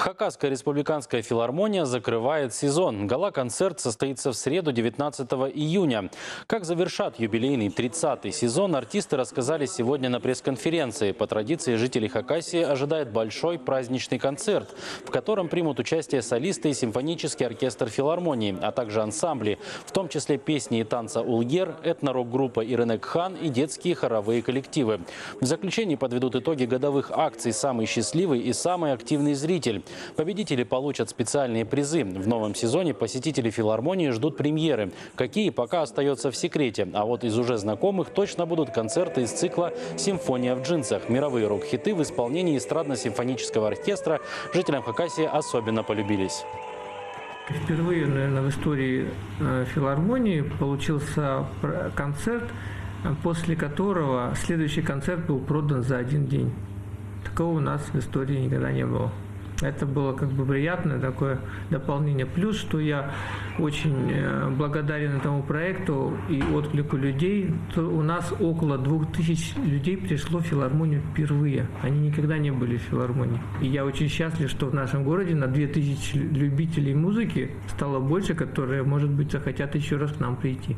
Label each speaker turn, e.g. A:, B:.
A: Хакасская республиканская филармония закрывает сезон. Гала-концерт состоится в среду, 19 июня. Как завершат юбилейный 30-й сезон, артисты рассказали сегодня на пресс-конференции. По традиции жителей Хакасии ожидает большой праздничный концерт, в котором примут участие солисты и симфонический оркестр филармонии, а также ансамбли, в том числе песни и танца «Улгер», этно-рок-группа «Иренек Хан» и детские хоровые коллективы. В заключении подведут итоги годовых акций «Самый счастливый» и «Самый активный зритель». Победители получат специальные призы. В новом сезоне посетители филармонии ждут премьеры. Какие, пока остается в секрете. А вот из уже знакомых точно будут концерты из цикла «Симфония в джинсах». Мировые рок-хиты в исполнении эстрадно-симфонического оркестра жителям Хакасии особенно полюбились.
B: Впервые, наверное, в истории филармонии получился концерт, после которого следующий концерт был продан за один день. Такого у нас в истории никогда не было. Это было как бы приятное такое дополнение. Плюс, что я очень благодарен этому проекту и отклику людей. То у нас около 2000 людей пришло в филармонию впервые. Они никогда не были в филармонии. И я очень счастлив, что в нашем городе на 2000 любителей музыки стало больше, которые, может быть, захотят еще раз к нам прийти.